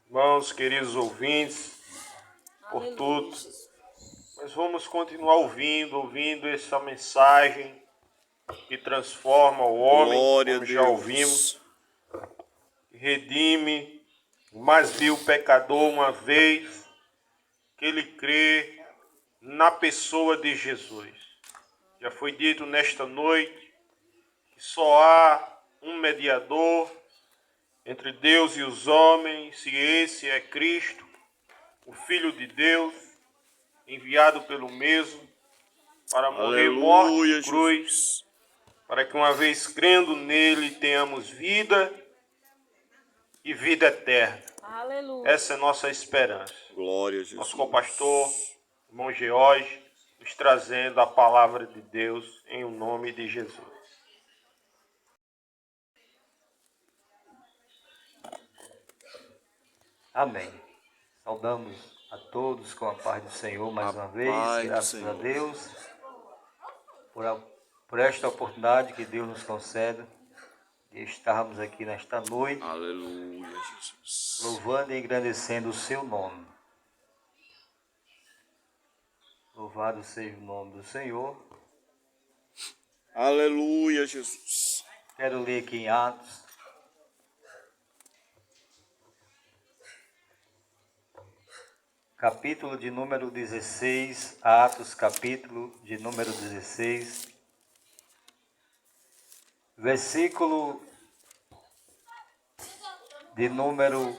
irmãos, queridos ouvintes, por tudo. Mas vamos continuar ouvindo essa mensagem que transforma o homem, como já ouvimos, que redime o mais vil pecador uma vez que ele crê na pessoa de Jesus. Já foi dito nesta noite que só há um mediador entre Deus e os homens, e esse é Cristo, o Filho de Deus, enviado pelo mesmo para morrer morte de cruz, para que uma vez crendo nele tenhamos vida e vida eterna. Aleluia. Essa é nossa esperança. Glória a Jesus. Nosso compastor, irmão George, nos trazendo a palavra de Deus em o nome de Jesus. Amém. Saudamos a todos com a paz do Senhor mais uma vez. Graças a Deus por esta oportunidade que Deus nos concede de estarmos aqui nesta noite. Aleluia, Jesus. Louvando e engrandecendo o seu nome. Louvado seja o nome do Senhor. Aleluia, Jesus. Quero ler aqui em Atos, capítulo de número 16, Atos, capítulo de número 16, versículo de número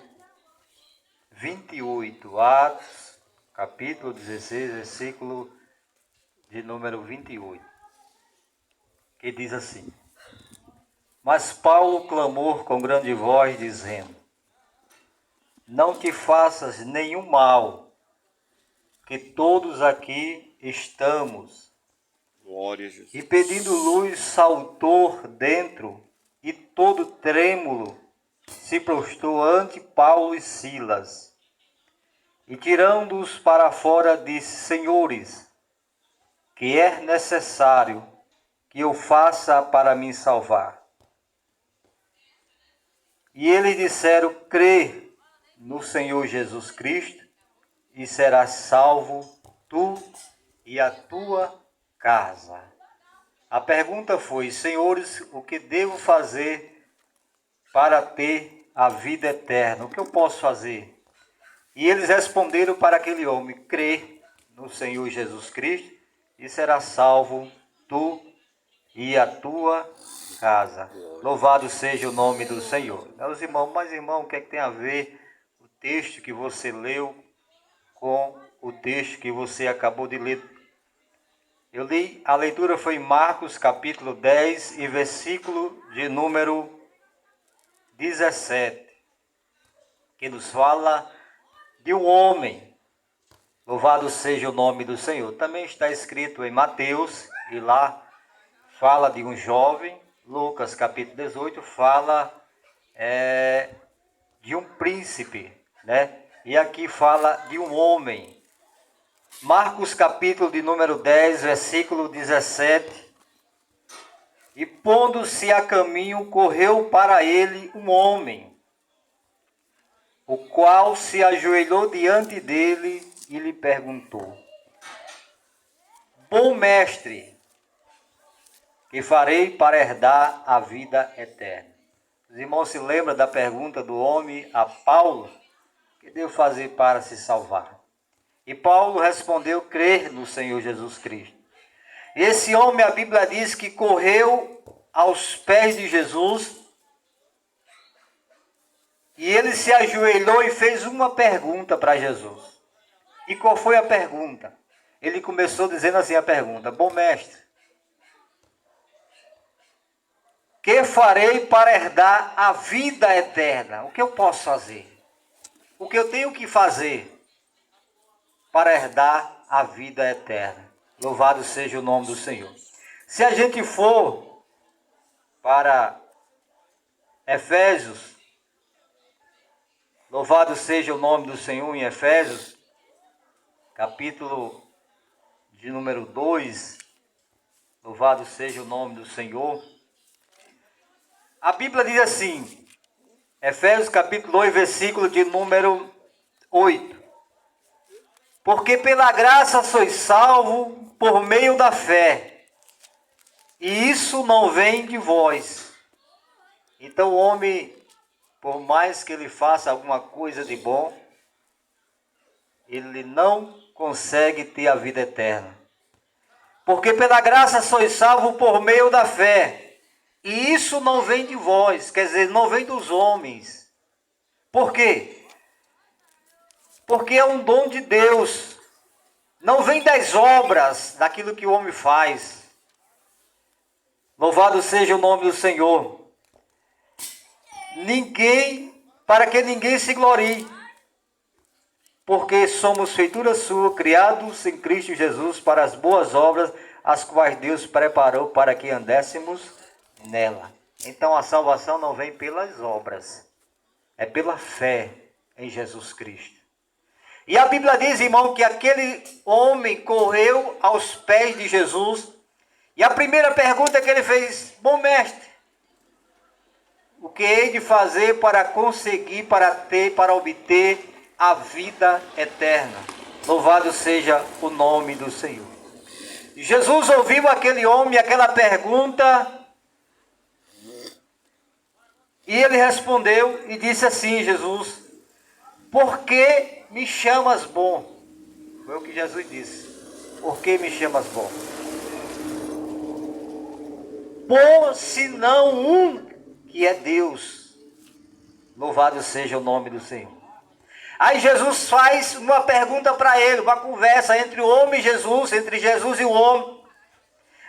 28. Atos, capítulo 16, versículo de número 28, que diz assim: Mas Paulo clamou com grande voz, dizendo: Não te faças nenhum mal, que todos aqui estamos. Glória a Jesus. E pedindo luz, saltou dentro, e todo trêmulo se prostrou ante Paulo e Silas. E tirando-os para fora, disse: Senhores, que é necessário que eu faça para me salvar? E eles disseram: Crê no Senhor Jesus Cristo, e serás salvo tu e a tua casa. A pergunta foi: Senhores, o que devo fazer para ter a vida eterna? O que eu posso fazer? E eles responderam para aquele homem: Crê no Senhor Jesus Cristo e serás salvo tu e a tua casa. Louvado seja o nome do Senhor. Meus irmãos, mas irmão, o que é que tem a ver o texto que você leu com o texto que você acabou de ler? Eu li, a leitura foi em Marcos capítulo 10 e versículo de número 17, que nos fala de um homem. Louvado seja o nome do Senhor. Também está escrito em Mateus, e lá fala de um jovem. Lucas capítulo 18 fala de um príncipe, né? E aqui fala de um homem. Marcos capítulo de número 10, versículo 17. E pondo-se a caminho, correu para ele um homem, o qual se ajoelhou diante dele e lhe perguntou: Bom mestre, que farei para herdar a vida eterna? Os irmãos se lembram da pergunta do homem a Paulo: O que devo fazer para se salvar? E Paulo respondeu: Crer no Senhor Jesus Cristo. Esse homem, a Bíblia diz que correu aos pés de Jesus, e ele se ajoelhou e fez uma pergunta para Jesus. E qual foi a pergunta? Ele começou dizendo assim a pergunta: Bom mestre, que farei para herdar a vida eterna? O que eu posso fazer? O que eu tenho que fazer para herdar a vida eterna? Louvado seja o nome do Senhor. Se a gente for para Efésios, louvado seja o nome do Senhor, em Efésios, capítulo de número 2, louvado seja o nome do Senhor. A Bíblia diz assim: Efésios capítulo 2, versículo de número 8. Porque pela graça sois salvo por meio da fé, e isso não vem de vós. Então o homem, por mais que ele faça alguma coisa de bom, ele não consegue ter a vida eterna. Porque pela graça sois salvo por meio da fé, e isso não vem de vós, quer dizer, não vem dos homens. Por quê? Porque é um dom de Deus. Não vem das obras, daquilo que o homem faz. Louvado seja o nome do Senhor. Para que ninguém se glorie. Porque somos feitura sua, criados em Cristo Jesus para as boas obras, as quais Deus preparou para que andéssemos nela. Então a salvação não vem pelas obras, é pela fé em Jesus Cristo. E a Bíblia diz, irmão, que aquele homem correu aos pés de Jesus. E a primeira pergunta que ele fez: bom mestre, o que hei de fazer para conseguir, para obter a vida eterna? Louvado seja o nome do Senhor. Jesus ouviu aquele homem, aquela pergunta, e ele respondeu e disse assim: Jesus, por que me chamas bom? Foi o que Jesus disse. Por que me chamas bom? Bom, senão um que é Deus. Louvado seja o nome do Senhor. Aí Jesus faz uma pergunta para ele, uma conversa entre o homem e Jesus, entre Jesus e o homem.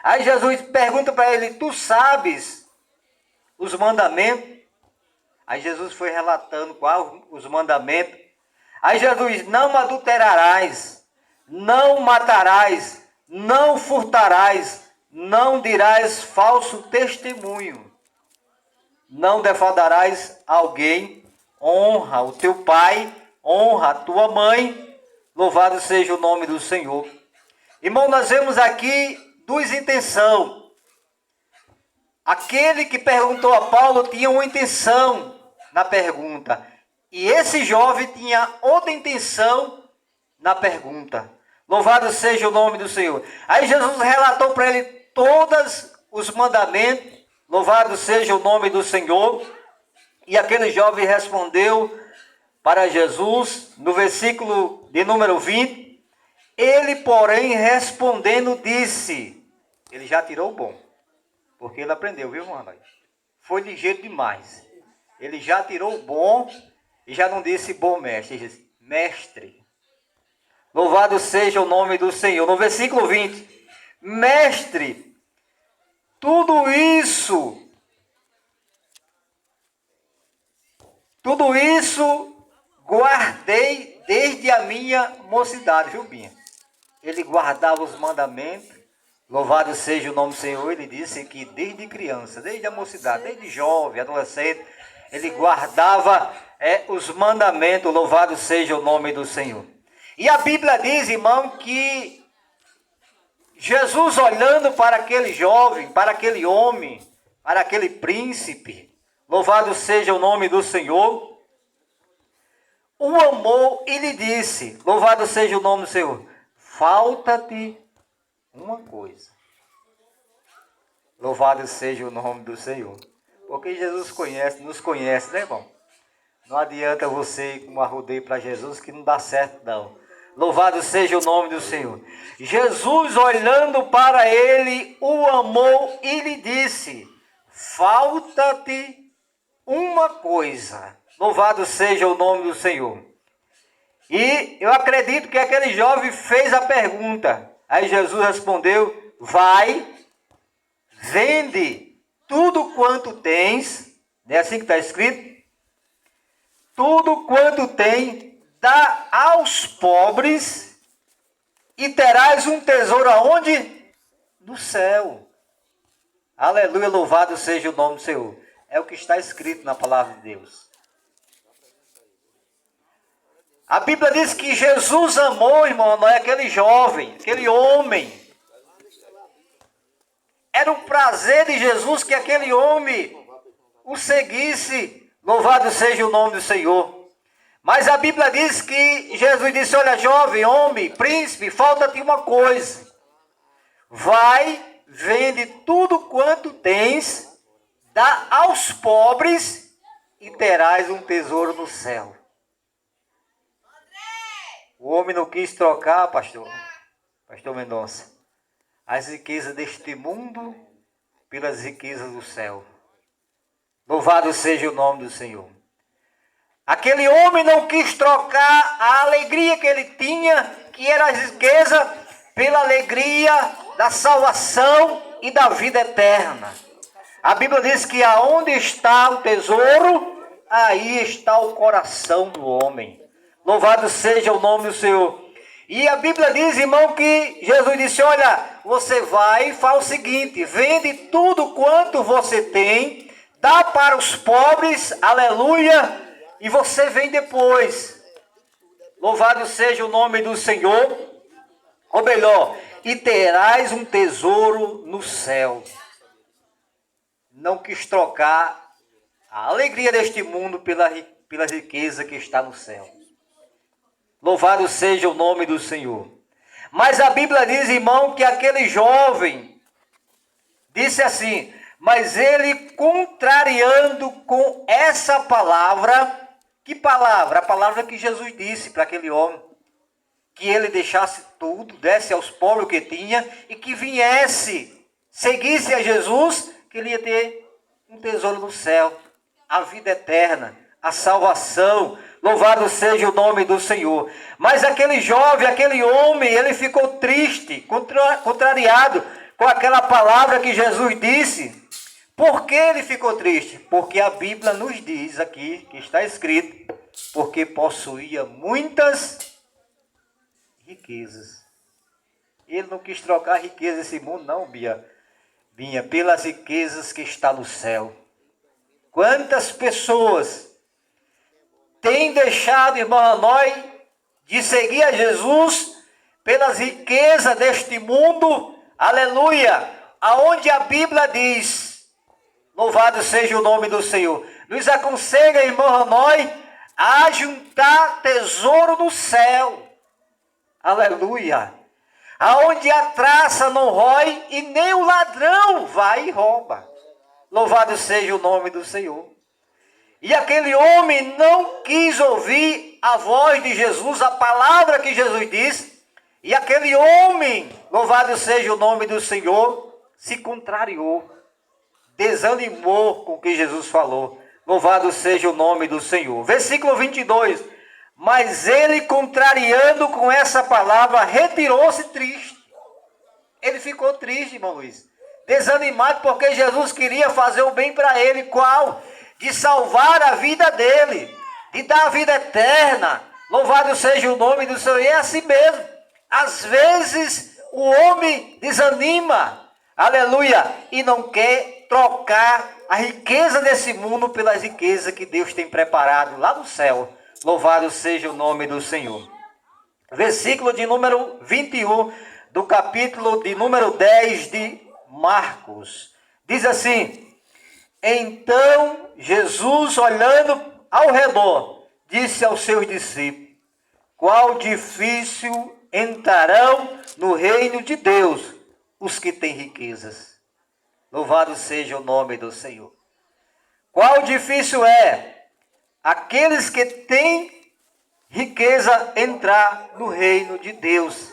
Aí Jesus pergunta para ele: tu sabes os mandamentos? Aí Jesus foi relatando quais os mandamentos. Aí Jesus diz: não adulterarás, não matarás, não furtarás, não dirás falso testemunho, não defraudarás alguém, honra o teu pai, honra a tua mãe. Louvado seja o nome do Senhor. Irmão, nós vemos aqui duas intenções. Aquele que perguntou a Paulo tinha uma intenção na pergunta, e esse jovem tinha outra intenção na pergunta. Louvado seja o nome do Senhor. Aí Jesus relatou para ele todos os mandamentos. Louvado seja o nome do Senhor. E aquele jovem respondeu para Jesus, no versículo de número 20. Ele, porém, respondendo, disse... Ele já tirou o bom, porque ele aprendeu, viu, mano? Foi ligeiro demais. Ele já tirou o bom e já não disse bom mestre. Ele disse mestre. Louvado seja o nome do Senhor. No versículo 20. Mestre, tudo isso guardei desde a minha mocidade, viu, Binha? Ele guardava os mandamentos. Louvado seja o nome do Senhor. Ele disse que desde criança, desde a mocidade, desde jovem, adolescente, ele guardava os mandamentos. Louvado seja o nome do Senhor. E a Bíblia diz, irmão, que Jesus, olhando para aquele jovem, para aquele homem, para aquele príncipe, louvado seja o nome do Senhor, o amou e lhe disse, louvado seja o nome do Senhor, falta-te uma coisa. Louvado seja o nome do Senhor. Porque Jesus nos conhece, né, irmão? Não adianta você ir com uma rodeio para Jesus que não dá certo, não. Louvado seja o nome do Senhor. Jesus, olhando para ele, o amou e lhe disse, falta-te uma coisa. Louvado seja o nome do Senhor. E eu acredito que aquele jovem fez a pergunta. Aí Jesus respondeu, vai, vende tudo quanto tens. Não é assim que está escrito? Tudo quanto tem, dá aos pobres e terás um tesouro aonde? No céu. Aleluia, louvado seja o nome do Senhor. É o que está escrito na palavra de Deus. A Bíblia diz que Jesus amou, irmão, não é aquele jovem, aquele homem. Era um prazer de Jesus que aquele homem o seguisse. Louvado seja o nome do Senhor. Mas a Bíblia diz que Jesus disse: olha, jovem, homem, príncipe, falta-te uma coisa. Vai, vende tudo quanto tens, dá aos pobres e terás um tesouro no céu. O homem não quis trocar, pastor Mendonça, as riquezas deste mundo pelas riquezas do céu. Louvado seja o nome do Senhor. Aquele homem não quis trocar a alegria que ele tinha, que era a riqueza, pela alegria da salvação e da vida eterna. A Bíblia diz que aonde está o tesouro, aí está o coração do homem. Louvado seja o nome do Senhor. E a Bíblia diz, irmão, que Jesus disse: olha, você vai e faz o seguinte, vende tudo quanto você tem, dá para os pobres, aleluia, e você vem depois. Louvado seja o nome do Senhor. Ou melhor, e terás um tesouro no céu. Não quis trocar a alegria deste mundo pela riqueza que está no céu. Louvado seja o nome do Senhor. Mas a Bíblia diz, irmão, que aquele jovem disse assim: mas ele, contrariando com essa palavra, que palavra? A palavra que Jesus disse para aquele homem, que ele deixasse tudo, desse aos pobres o que tinha, e que viesse, seguisse a Jesus, que ele ia ter um tesouro no céu, a vida eterna, a salvação. Louvado seja o nome do Senhor. Mas aquele jovem, aquele homem, ele ficou triste, contrariado com aquela palavra que Jesus disse. Por que ele ficou triste? Porque a Bíblia nos diz aqui, que está escrito, porque possuía muitas riquezas. Ele não quis trocar a riqueza desse mundo, não, Binha, pelas riquezas que está no céu. Quantas pessoas têm deixado, irmão Hanoi, de seguir a Jesus pelas riquezas deste mundo, aleluia, aonde a Bíblia diz, louvado seja o nome do Senhor, nos aconselha, irmão Hanoi, a juntar tesouro no céu, aleluia, aonde a traça não rói e nem o ladrão vai e rouba. Louvado seja o nome do Senhor. E aquele homem não quis ouvir a voz de Jesus, a palavra que Jesus disse. E aquele homem, louvado seja o nome do Senhor, se contrariou, desanimou com o que Jesus falou. Louvado seja o nome do Senhor. Versículo 22. Mas ele, contrariando com essa palavra, retirou-se triste. Ele ficou triste, irmão Luiz. Desanimado porque Jesus queria fazer o bem para ele. Qual? De salvar a vida dele. De dar a vida eterna. Louvado seja o nome do Senhor. E é assim mesmo. Às vezes o homem desanima. Aleluia. E não quer trocar a riqueza desse mundo pelas riquezas que Deus tem preparado lá no céu. Louvado seja o nome do Senhor. Versículo de número 21 do capítulo de número 10 de Marcos. Diz assim: então Jesus, olhando ao redor, disse aos seus discípulos: qual difícil entrarão no reino de Deus os que têm riquezas. Louvado seja o nome do Senhor. Qual difícil é aqueles que têm riqueza entrar no reino de Deus.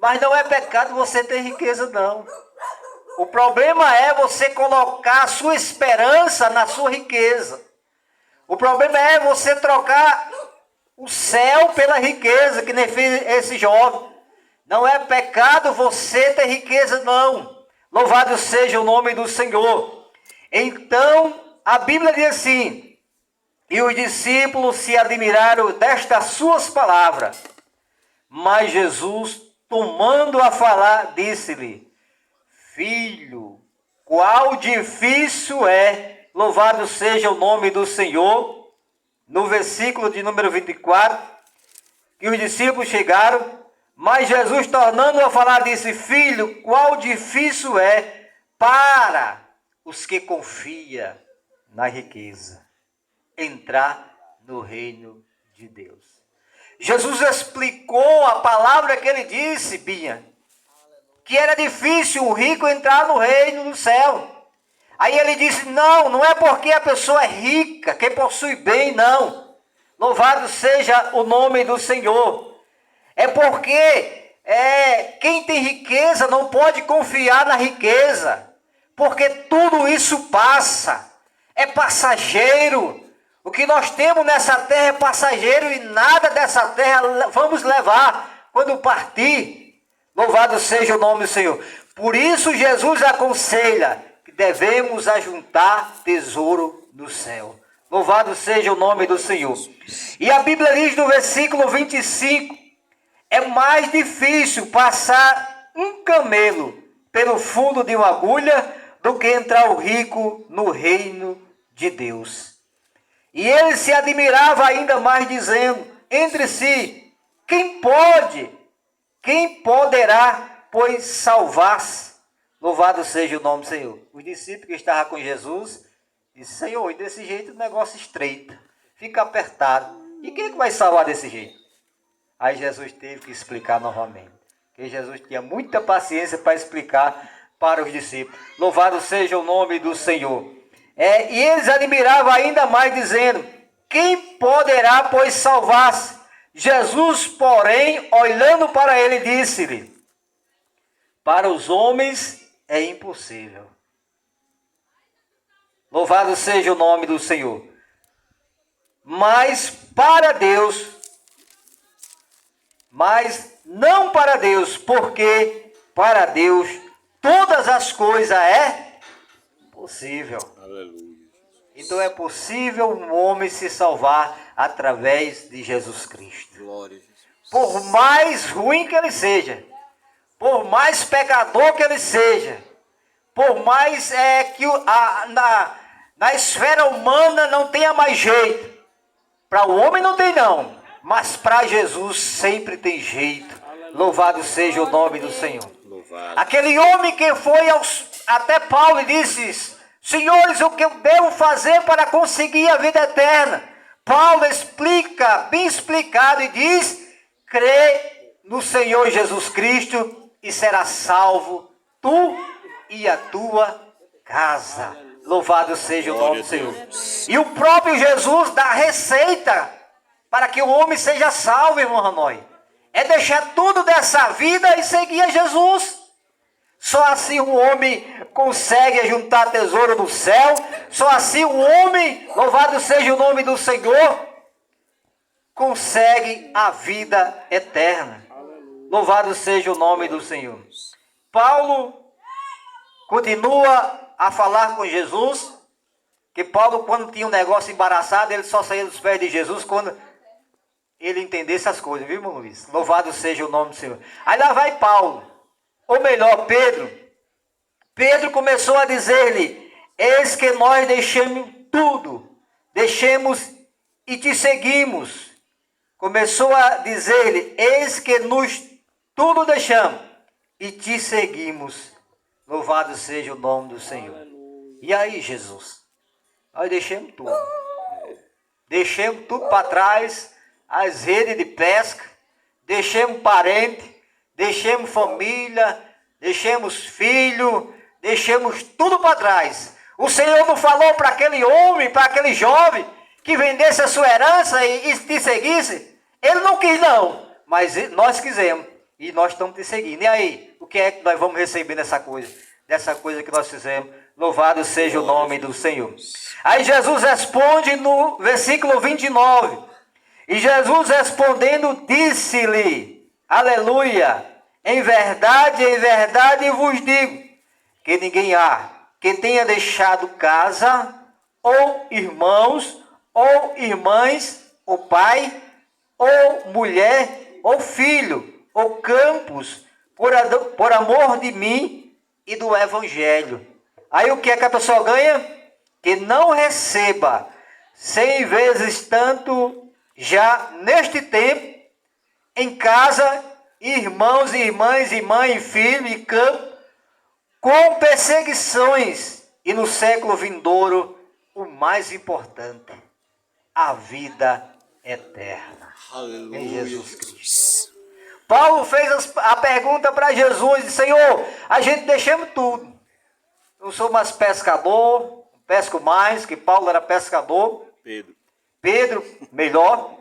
Mas não é pecado você ter riqueza, não. O problema é você colocar a sua esperança na sua riqueza. O problema é você trocar o céu pela riqueza, que nem fez esse jovem. Não é pecado você ter riqueza, não. Louvado seja o nome do Senhor. Então, a Bíblia diz assim: e os discípulos se admiraram destas suas palavras. Mas Jesus, tomando a falar, disse-lhe: filho, qual difícil é, louvado seja o nome do Senhor. No versículo de número 24, que os discípulos chegaram, mas Jesus, tornando a falar, disse: filho, qual difícil é para os que confiam na riqueza. entrar no reino de Deus. Jesus explicou a palavra que ele disse, Binha, que era difícil o rico entrar no reino do céu. Aí ele disse, não é porque a pessoa é rica, quem possui bem, não. Louvado seja o nome do Senhor. É porque quem tem riqueza não pode confiar na riqueza, porque tudo isso passa, é passageiro. O que nós temos nessa terra é passageiro e nada dessa terra vamos levar quando partir. Louvado seja o nome do Senhor. Por isso Jesus aconselha que devemos ajuntar tesouro no céu. Louvado seja o nome do Senhor. E a Bíblia diz no versículo 25, é mais difícil passar um camelo pelo fundo de uma agulha do que entrar o rico no reino de Deus. E ele se admirava ainda mais, dizendo entre si, quem poderá, pois, salvar-se? Louvado seja o nome do Senhor. Os discípulos que estavam com Jesus disseram, Senhor, e desse jeito o negócio estreita, fica apertado. E quem é que vai salvar desse jeito? Aí Jesus teve que explicar novamente. Porque Jesus tinha muita paciência para explicar para os discípulos. Louvado seja o nome do Senhor. E eles admiravam ainda mais, dizendo, quem poderá, pois, salvar-se? Jesus, porém, olhando para ele, disse-lhe, para os homens é impossível. Louvado seja o nome do Senhor. Mas para Deus, mas não para Deus, porque para Deus todas as coisas é possível. Aleluia. Então é possível um homem se salvar através de Jesus Cristo. Glória a Jesus. Por mais ruim que ele seja, por mais pecador que ele seja, por mais que na esfera humana não tenha mais jeito. Para o homem não tem não, mas para Jesus sempre tem jeito. Louvado seja o nome do Senhor. Louvado. Aquele homem que foi até Paulo e disse, senhores, o que eu devo fazer para conseguir a vida eterna? Paulo explica, bem explicado, e diz, crê no Senhor Jesus Cristo e será salvo tu e a tua casa. Louvado seja o nome do Senhor. E o próprio Jesus dá receita para que o homem seja salvo, irmão Hanoi. É deixar tudo dessa vida e seguir a Jesus. Só assim o homem consegue juntar tesouro no céu. Só assim o homem, louvado seja o nome do Senhor, consegue a vida eterna. Louvado seja o nome do Senhor. Paulo continua a falar com Jesus, que Paulo, quando tinha um negócio embaraçado, ele só saía dos pés de Jesus quando ele entendesse as coisas, viu, irmão Luiz? Louvado seja o nome do Senhor. Aí lá vai Paulo, ou melhor, Pedro. Pedro começou a dizer-lhe, eis que nós deixamos tudo, deixemos e te seguimos. Começou a dizer-lhe, eis que nós tudo deixamos e te seguimos. Louvado seja o nome do Senhor. E aí, Jesus? Nós deixamos tudo. Deixamos tudo para trás, as redes de pesca, deixamos parente, deixamos família, deixamos filho, deixamos tudo para trás. O Senhor não falou para aquele homem, para aquele jovem, que vendesse a sua herança e te seguisse? Ele não quis não, mas nós quisemos. E nós estamos te seguindo. E aí, o que é que nós vamos receber dessa coisa que nós fizemos? Louvado seja o nome do Senhor. Aí Jesus responde no versículo 29. E Jesus respondendo disse-lhe, aleluia, em verdade vos digo, que ninguém há que tenha deixado casa, ou irmãos, ou irmãs, ou pai, ou mulher, ou filho, ou campos, por amor de mim e do Evangelho. Aí o que é que a pessoa ganha? Que não receba 100 vezes tanto já neste tempo, em casa, irmãos e irmãs, e mãe e filho, e campo, com perseguições, e no século vindouro, o mais importante, a vida eterna. Aleluia, Em Jesus Jesus. Paulo fez a pergunta para Jesus, disse, Senhor, a gente deixamos tudo. Eu sou mais pescador, pesco mais, que Paulo era pescador. Pedro, melhor,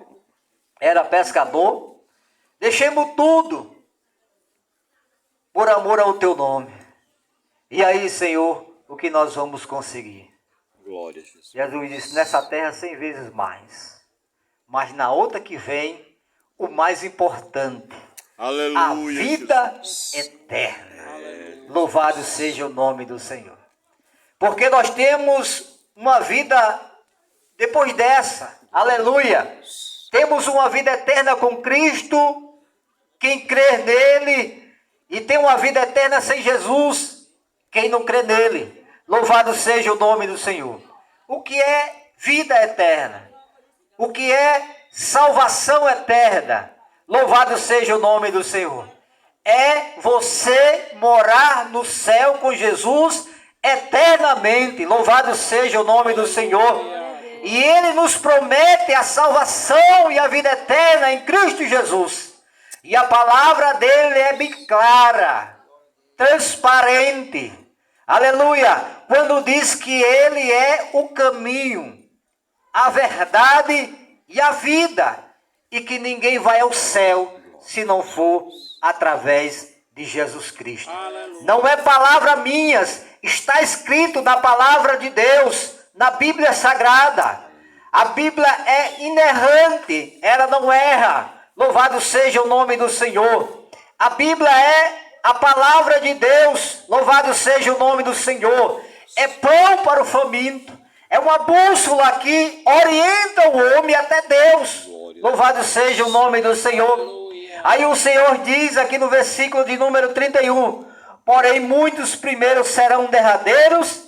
era pescador. Deixemos tudo por amor ao teu nome. E aí, Senhor, o que nós vamos conseguir? Glória a Jesus. Jesus disse, nessa terra 100 vezes mais. Mas na outra que vem, o mais importante, Aleluia, a vida Jesus. eterna. Louvado seja o nome do Senhor. Porque nós temos uma vida depois dessa. Aleluia. Temos uma vida eterna com Cristo. Quem crer nele. E tem uma vida eterna sem Jesus. Quem não crê nele. Louvado seja o nome do Senhor. O que é vida eterna? O que é salvação eterna? Louvado seja o nome do Senhor. É você morar no céu com Jesus eternamente. Louvado seja o nome do Senhor. E Ele nos promete a salvação e a vida eterna em Cristo Jesus. E a palavra dele é bem clara, transparente. Aleluia. Quando diz que Ele é o caminho, a verdade e a vida. E que ninguém vai ao céu se não for através de Jesus Cristo. Não é palavra minha, está escrito na palavra de Deus, na Bíblia Sagrada. A Bíblia é inerrante, ela não erra. Louvado seja o nome do Senhor. A Bíblia é a palavra de Deus, louvado seja o nome do Senhor. É pão para o faminto, é uma bússola que orienta o homem até Deus. Louvado seja o nome do Senhor. Aí o Senhor diz aqui no versículo de número 31, porém muitos primeiros serão derradeiros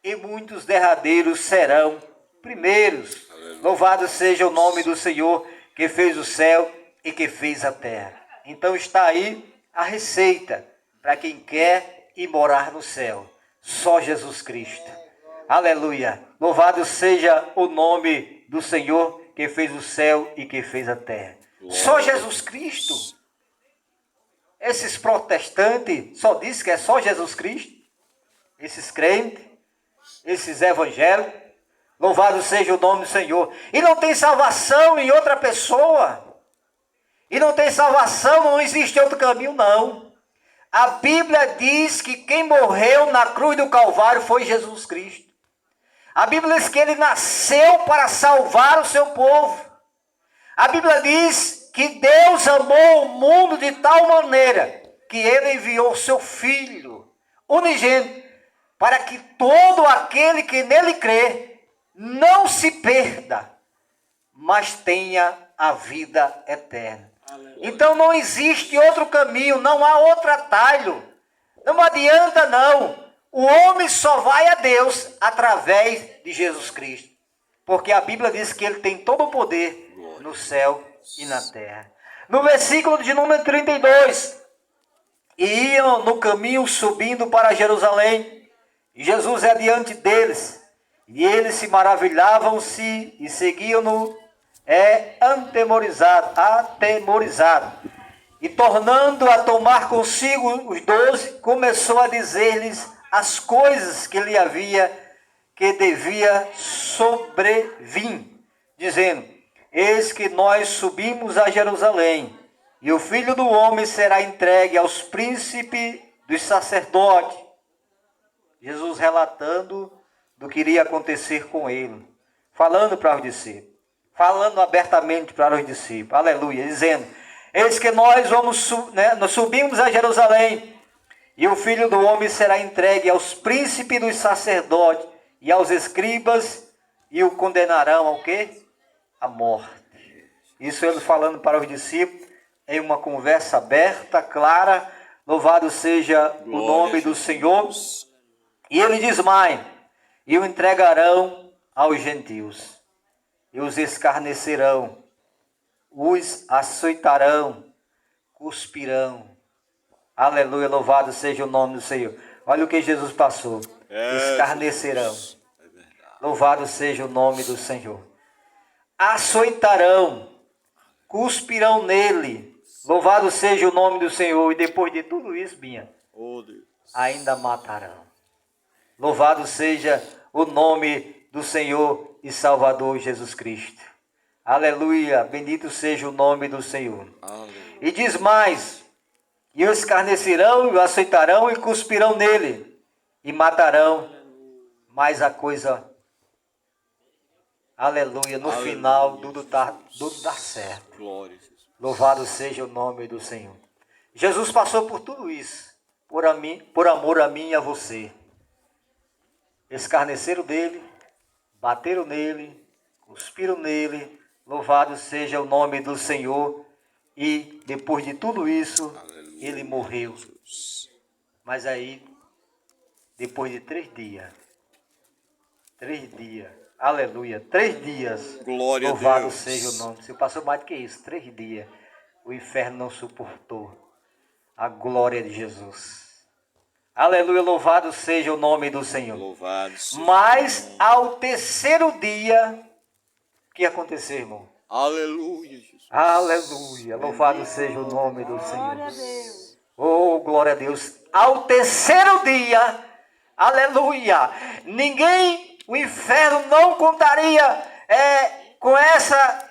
e muitos derradeiros serão primeiros. Louvado seja o nome do Senhor que fez o céu e que fez a terra. Então está aí a receita para quem quer ir morar no céu. Só Jesus Cristo. Aleluia. Louvado seja o nome do Senhor que fez o céu e que fez a terra. Só Jesus Cristo. Esses protestantes só dizem que é só Jesus Cristo. Esses crentes, esses evangélicos. Louvado seja o nome do Senhor. E não tem salvação em outra pessoa. E não tem salvação, não existe outro caminho, não. A Bíblia diz que quem morreu na cruz do Calvário foi Jesus Cristo. A Bíblia diz que ele nasceu para salvar o seu povo. A Bíblia diz que Deus amou o mundo de tal maneira que ele enviou o seu Filho unigênito para que todo aquele que nele crê não se perda, mas tenha a vida eterna. Então não existe outro caminho, não há outro atalho. Não adianta não. O homem só vai a Deus através de Jesus Cristo. Porque a Bíblia diz que ele tem todo o poder no céu e na terra. No versículo de número 32. E iam no caminho subindo para Jerusalém. E Jesus é diante deles. E eles se maravilhavam-se e seguiam-no atemorizado. E tornando a tomar consigo os 12, começou a dizer-lhes as coisas que lhe que devia sobrevir, dizendo, eis que nós subimos a Jerusalém, e o Filho do Homem será entregue aos príncipes dos sacerdotes. Jesus relatando do que iria acontecer com ele, falando para os discípulos, falando abertamente para os discípulos, aleluia, dizendo, eis que nós nós subimos a Jerusalém, e o Filho do Homem será entregue aos príncipes dos sacerdotes e aos escribas, e o condenarão ao quê? A morte. Isso ele falando para os discípulos, em uma conversa aberta, clara, louvado seja o nome do Senhor. E ele diz mais, e o entregarão aos gentios, e os escarnecerão, os açoitarão, cuspirão. Aleluia, louvado seja o nome do Senhor. Olha o que Jesus passou. Escarnecerão. Louvado seja o nome do Senhor. açoitarão, cuspirão nele. Louvado seja o nome do Senhor. E depois de tudo isso, Binha, Oh, Deus. ainda matarão. Louvado seja o nome do Senhor e Salvador Jesus Cristo. Aleluia, bendito seja o nome do Senhor. Aleluia. E diz mais, e o escarnecerão, e o açoitarão, e cuspirão nele, e matarão, mas a coisa, aleluia, no Aleluia, final tudo dá certo. Glória a Jesus. Louvado seja o nome do Senhor. Jesus passou por tudo isso, por amor a mim e a você. Escarneceram dele, bateram nele, cuspiram nele. Louvado seja o nome do Senhor. E depois de tudo isso, Aleluia. ele morreu. Mas aí, depois de 3 dias, aleluia, 3 dias, Glória a louvado Deus. seja o nome. Se passou mais do que isso, 3 dias, o inferno não suportou a glória de Jesus. Aleluia, louvado seja o nome do Senhor. Louvado seja. Mas ao 3º dia, o que aconteceu, irmão? Aleluia, Jesus. Aleluia, louvado seja o nome do Senhor. Glória a Deus. Oh, glória a Deus. Ao 3º dia, aleluia, ninguém, o inferno não contaria com essa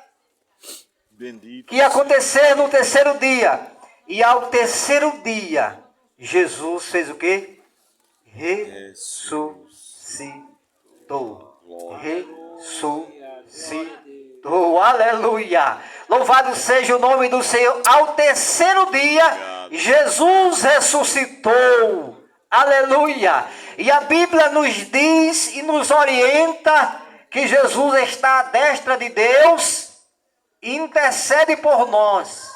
Bendito. que ia acontecer no 3º dia. E ao 3º dia, Jesus fez o quê? Ressuscitou. Ressuscitou. Aleluia. Louvado seja o nome do Senhor. Ao 3º dia, Jesus ressuscitou. Aleluia. E a Bíblia nos diz e nos orienta que Jesus está à destra de Deus e intercede por nós.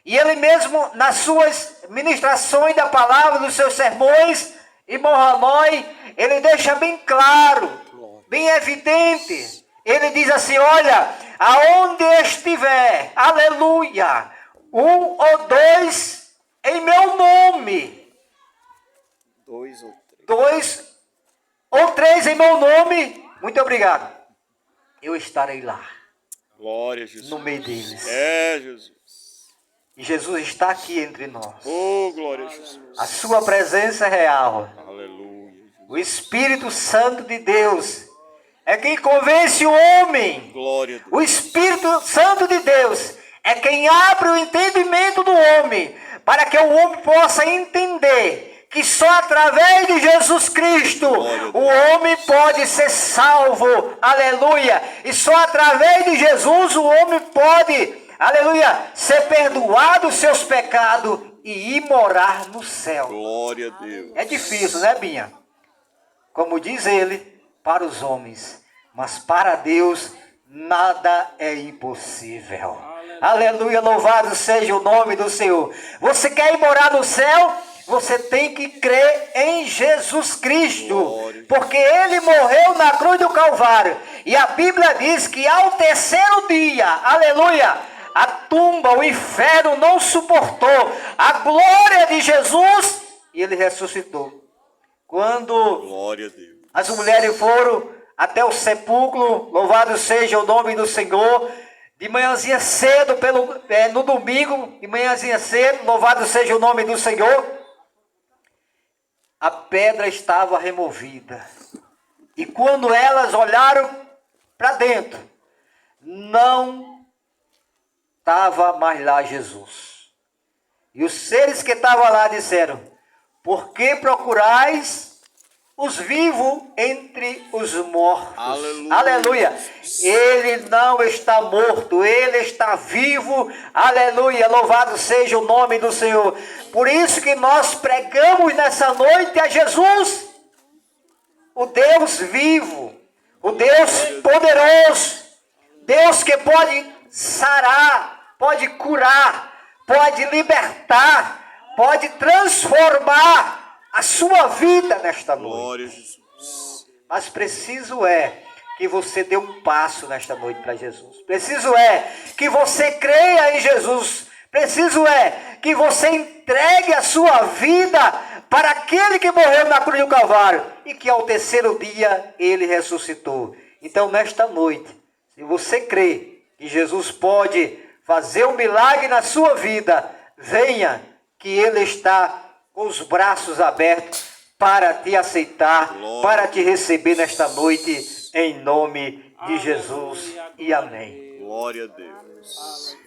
E ele mesmo, nas suas ministrações da palavra, dos seus sermões, irmão Hanoi, ele deixa bem claro, bem evidente. Ele diz assim, olha, aonde estiver, aleluia, 1 ou 2 em meu nome. 2 ou 3. 2 ou 3 em meu nome, muito obrigado. Eu estarei lá, Glória a Jesus. no meio deles. É, Jesus. E Jesus está aqui entre nós. Oh, glória a Jesus. A sua presença é real. Aleluia. O Espírito Santo de Deus é quem convence o homem. Glória a Deus. O Espírito Santo de Deus é quem abre o entendimento do homem, para que o homem possa entender que só através de Jesus Cristo o homem pode ser salvo. Aleluia. E só através de Jesus o homem pode, aleluia, ser perdoado os seus pecados e ir morar no céu. Glória a Deus. É difícil, né, Binha? Como diz ele, para os homens, mas para Deus nada é impossível. Aleluia, louvado seja o nome do Senhor. Você quer ir morar no céu? Você tem que crer em Jesus Cristo, porque Ele morreu na cruz do Calvário. E a Bíblia diz que ao 3º dia, aleluia, a tumba, o inferno não suportou a glória de Jesus e Ele ressuscitou. Quando Glória a Deus. as mulheres foram até o sepulcro, louvado seja o nome do Senhor, de manhãzinha cedo, no domingo, de manhãzinha cedo, louvado seja o nome do Senhor, a pedra estava removida. E quando elas olharam para dentro, não estava mais lá Jesus. E os seres que estavam lá disseram, por que procurais os vivos entre os mortos? Aleluia. Aleluia. Ele não está morto, ele está vivo. Aleluia. Louvado seja o nome do Senhor. Por isso que nós pregamos nessa noite a Jesus, o Deus vivo, o Deus poderoso, Deus que pode sarar, pode curar, pode libertar, pode transformar a sua vida nesta noite. Glória a Jesus. Mas preciso é que você dê um passo nesta noite para Jesus. Preciso é que você creia em Jesus. Preciso é que você entregue a sua vida para aquele que morreu na cruz do Calvário e que ao 3º dia ele ressuscitou. Então, nesta noite, Se você crê que Jesus pode fazer um milagre na sua vida, venha, que Ele está com os braços abertos para te aceitar, para te receber nesta noite, em nome de Jesus. E amém. Glória a Deus.